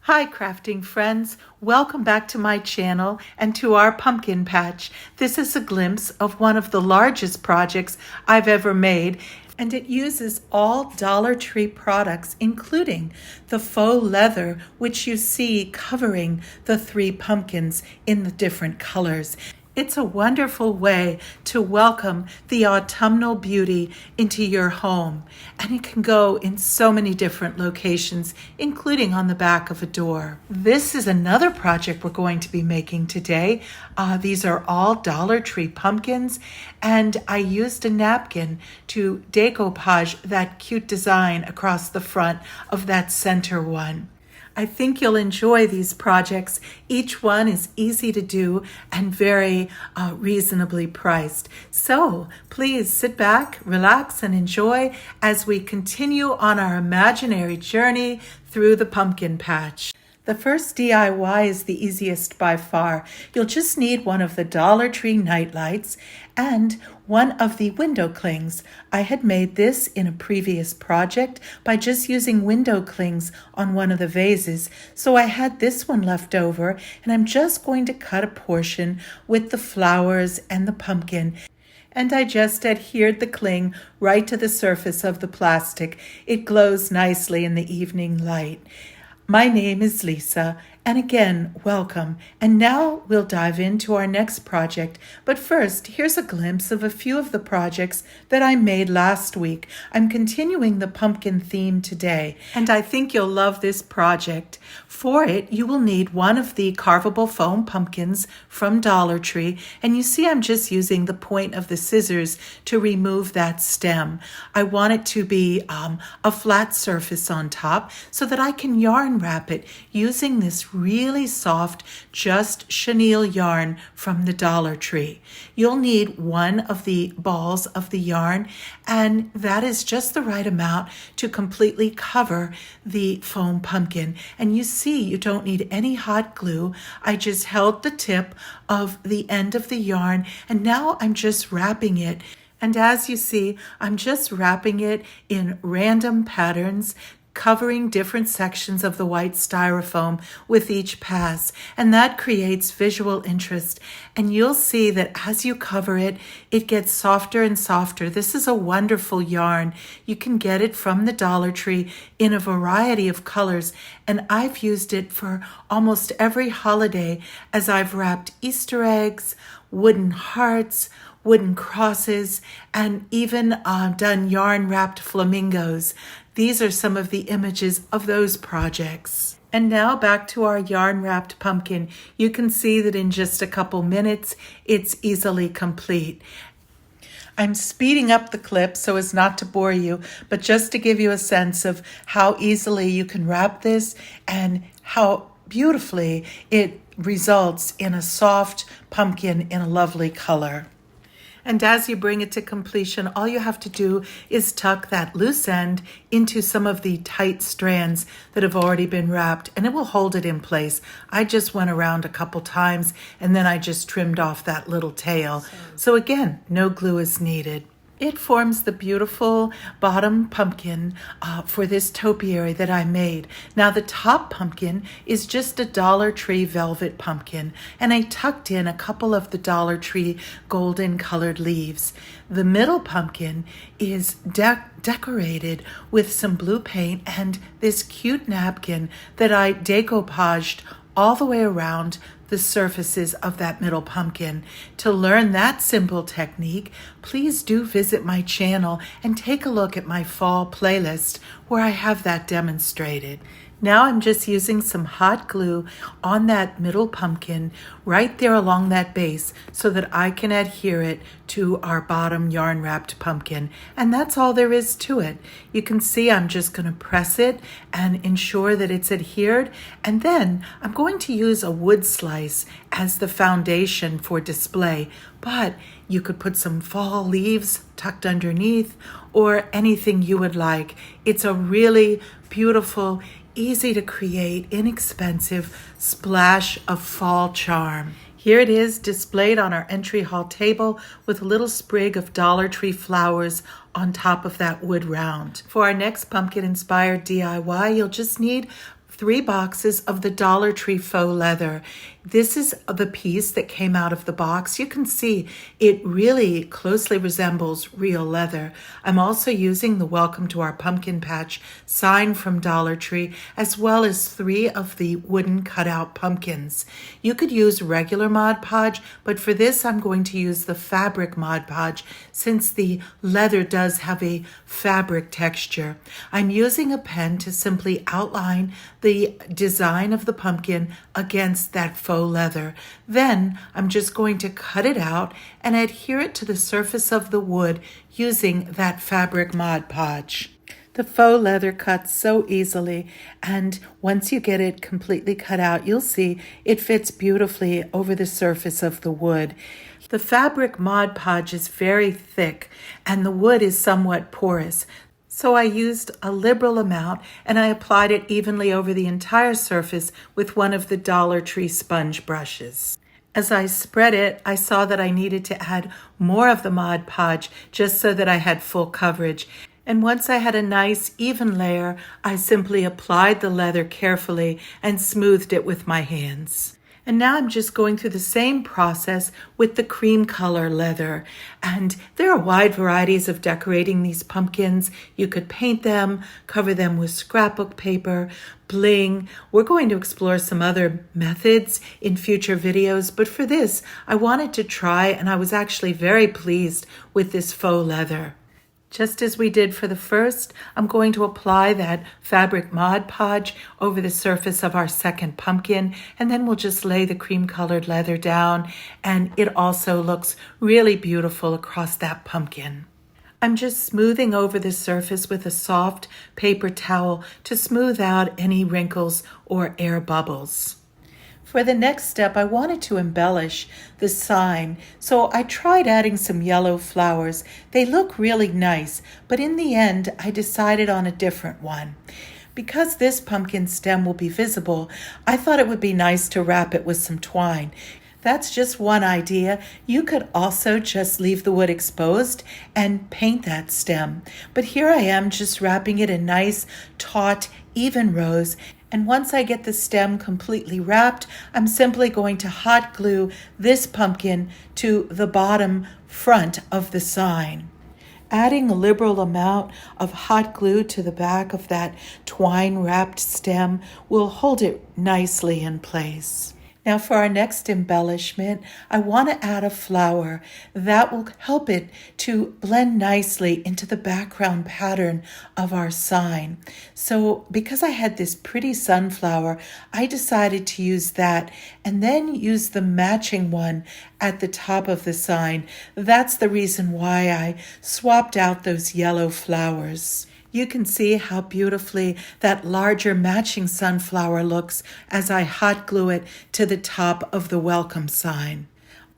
Hi crafting friends, welcome back to my channel and to our pumpkin patch. This is a glimpse of one of the largest projects I've ever made, and it uses all Dollar Tree products, including the faux leather, which you see covering the three pumpkins in the different colors. It's a wonderful way to welcome the autumnal beauty into your home, and it can go in so many different locations, including on the back of a door. This is another project we're going to be making today. These are all Dollar Tree pumpkins, and I used a napkin to decoupage that cute design across the front of that center one. I think you'll enjoy these projects. Each one is easy to do and very reasonably priced. So please sit back, relax, and enjoy as we continue on our imaginary journey through the pumpkin patch. The first DIY is the easiest by far. You'll just need one of the Dollar Tree night lights and one of the window clings. I had made this in a previous project by just using window clings on one of the vases, so I had this one left over, and I'm just going to cut a portion with the flowers and the pumpkin. And I just adhered the cling right to the surface of the plastic. It glows nicely in the evening light. My name is Lisa, and again, welcome. And now we'll dive into our next project. But first, here's a glimpse of a few of the projects that I made last week. I'm continuing the pumpkin theme today, and I think you'll love this project. For it, you will need one of the carvable foam pumpkins from Dollar Tree, and you see I'm just using the point of the scissors to remove that stem. I want it to be a flat surface on top so that I can yarn wrap it using this really soft, just chenille yarn from the Dollar Tree. You'll need one of the balls of the yarn, and that is just the right amount to completely cover the foam pumpkin. And you see, you don't need any hot glue. I just held the tip of the end of the yarn, and now I'm just wrapping it. And as you see, I'm just wrapping it in random patterns, covering different sections of the white styrofoam with each pass, and that creates visual interest. And you'll see that as you cover it, it gets softer and softer. This is a wonderful yarn. You can get it from the Dollar Tree in a variety of colors, and I've used it for almost every holiday as I've wrapped Easter eggs, wooden hearts, wooden crosses, and even done yarn-wrapped flamingos. These are some of the images of those projects. And now back to our yarn-wrapped pumpkin. You can see that in just a couple minutes, it's easily complete. I'm speeding up the clip so as not to bore you, but just to give you a sense of how easily you can wrap this and how beautifully it results in a soft pumpkin in a lovely color. And as you bring it to completion, all you have to do is tuck that loose end into some of the tight strands that have already been wrapped, and it will hold it in place. I just went around a couple times, and then I just trimmed off that little tail. So again, no glue is needed. It forms the beautiful bottom pumpkin for this topiary that I made. Now the top pumpkin is just a Dollar Tree velvet pumpkin, and I tucked in a couple of the Dollar Tree golden colored leaves. The middle pumpkin is decorated with some blue paint and this cute napkin that I decoupaged all the way around the surfaces of that middle pumpkin. To learn that simple technique, please do visit my channel and take a look at my fall playlist where I have that demonstrated. Now I'm just using some hot glue on that middle pumpkin right there along that base so that I can adhere it to our bottom yarn wrapped pumpkin. And that's all there is to it. You can see I'm just going to press it and ensure that it's adhered. And then I'm going to use a wood slice as the foundation for display. But you could put some fall leaves tucked underneath or anything you would like. It's a really beautiful, easy to create, inexpensive splash of fall charm. Here it is displayed on our entry hall table with a little sprig of Dollar Tree flowers on top of that wood round. For our next pumpkin inspired DIY, you'll just need 3 boxes of the Dollar Tree faux leather. This is the piece that came out of the box. You can see it really closely resembles real leather. I'm also using the Welcome to Our Pumpkin Patch sign from Dollar Tree, as well as 3 of the wooden cutout pumpkins. You could use regular Mod Podge, but for this I'm going to use the fabric Mod Podge since the leather does have a fabric texture. I'm using a pen to simply outline the design of the pumpkin against that faux leather. Then I'm just going to cut it out and adhere it to the surface of the wood using that fabric Mod Podge. The faux leather cuts so easily, and once you get it completely cut out, you'll see it fits beautifully over the surface of the wood. The fabric Mod Podge is very thick and the wood is somewhat porous. So I used a liberal amount and I applied it evenly over the entire surface with one of the Dollar Tree sponge brushes. As I spread it, I saw that I needed to add more of the Mod Podge just so that I had full coverage. And once I had a nice even layer, I simply applied the leather carefully and smoothed it with my hands. And now I'm just going through the same process with the cream color leather. And there are wide varieties of decorating these pumpkins. You could paint them, cover them with scrapbook paper, bling. We're going to explore some other methods in future videos, but for this, I wanted to try, and I was actually very pleased with this faux leather. Just as we did for the first, I'm going to apply that fabric Mod Podge over the surface of our second pumpkin, and then we'll just lay the cream-colored leather down, and it also looks really beautiful across that pumpkin. I'm just smoothing over the surface with a soft paper towel to smooth out any wrinkles or air bubbles. For the next step, I wanted to embellish the sign, so I tried adding some yellow flowers. They look really nice, but in the end, I decided on a different one. Because this pumpkin stem will be visible, I thought it would be nice to wrap it with some twine. That's just one idea. You could also just leave the wood exposed and paint that stem. But here I am just wrapping it in nice, taut, even rows. And once I get the stem completely wrapped, I'm simply going to hot glue this pumpkin to the bottom front of the sign. Adding a liberal amount of hot glue to the back of that twine-wrapped stem will hold it nicely in place. Now for our next embellishment, I want to add a flower that will help it to blend nicely into the background pattern of our sign. So because I had this pretty sunflower, I decided to use that and then use the matching one at the top of the sign. That's the reason why I swapped out those yellow flowers. You can see how beautifully that larger matching sunflower looks as I hot glue it to the top of the welcome sign.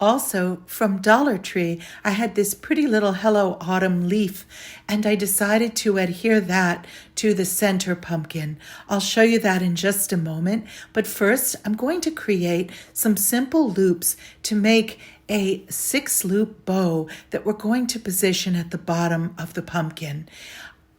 Also, from Dollar Tree, I had this pretty little Hello Autumn leaf, and I decided to adhere that to the center pumpkin. I'll show you that in just a moment, but first I'm going to create some simple loops to make a 6-loop bow that we're going to position at the bottom of the pumpkin.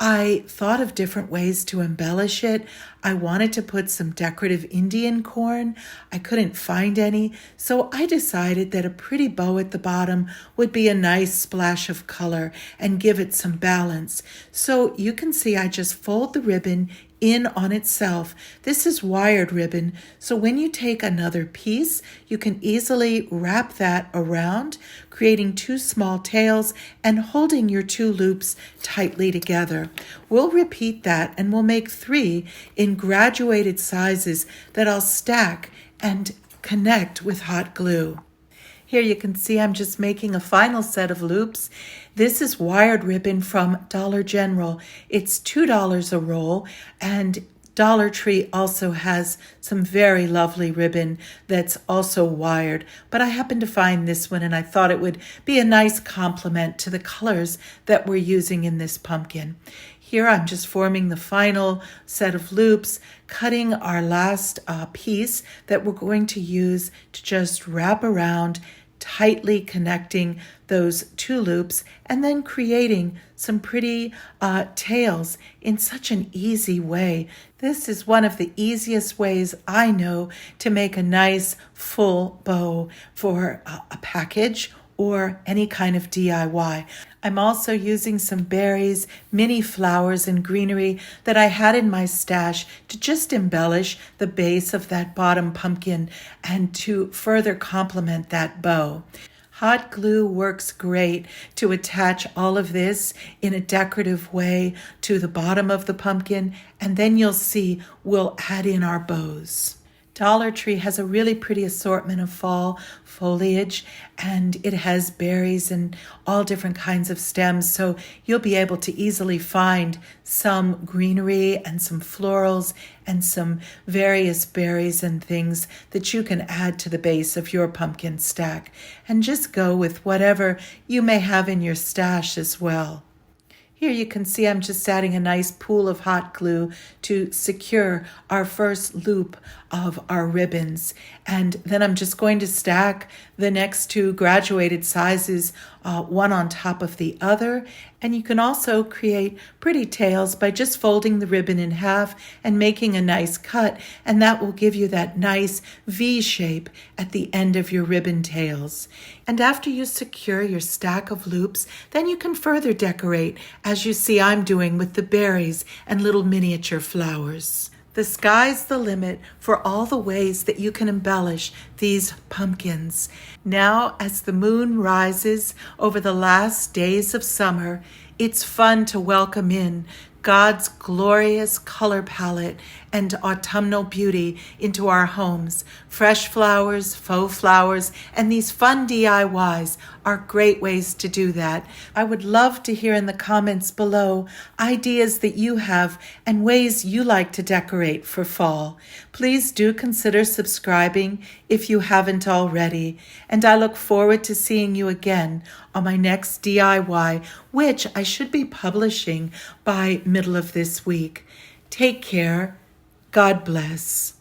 I thought of different ways to embellish it. I wanted to put some decorative Indian corn. I couldn't find any, so I decided that a pretty bow at the bottom would be a nice splash of color and give it some balance. So you can see I just fold the ribbon in on itself. This is wired ribbon, so when you take another piece, you can easily wrap that around, creating 2 small tails and holding your 2 loops tightly together. We'll repeat that and we'll make 3 in graduated sizes that I'll stack and connect with hot glue. Here you can see I'm just making a final set of loops. This is wired ribbon from Dollar General. It's $2 a roll, and Dollar Tree also has some very lovely ribbon that's also wired, but I happened to find this one and I thought it would be a nice complement to the colors that we're using in this pumpkin. Here I'm just forming the final set of loops, cutting our last piece that we're going to use to just wrap around tightly connecting those two loops and then creating some pretty tails in such an easy way. This is one of the easiest ways I know to make a nice full bow for a package or any kind of DIY. I'm also using some berries, mini flowers, and greenery that I had in my stash to just embellish the base of that bottom pumpkin and to further complement that bow. Hot glue works great to attach all of this in a decorative way to the bottom of the pumpkin, and then you'll see we'll add in our bows. Dollar Tree has a really pretty assortment of fall foliage, and it has berries and all different kinds of stems, so you'll be able to easily find some greenery and some florals and some various berries and things that you can add to the base of your pumpkin stack, and just go with whatever you may have in your stash as well. Here you can see I'm just adding a nice pool of hot glue to secure our first loop of our ribbons. And then I'm just going to stack the next two graduated sizes, one on top of the other. And you can also create pretty tails by just folding the ribbon in half and making a nice cut. And that will give you that nice V shape at the end of your ribbon tails. And after you secure your stack of loops, then you can further decorate, as you see I'm doing with the berries and little miniature flowers. The sky's the limit for all the ways that you can embellish these pumpkins. Now, as the moon rises over the last days of summer, it's fun to welcome in God's glorious color palette and autumnal beauty into our homes. Fresh flowers, faux flowers, and these fun DIYs are great ways to do that. I would love to hear in the comments below ideas that you have and ways you like to decorate for fall. Please do consider subscribing if you haven't already, and I look forward to seeing you again on my next DIY, which I should be publishing by middle of this week. Take care. God bless.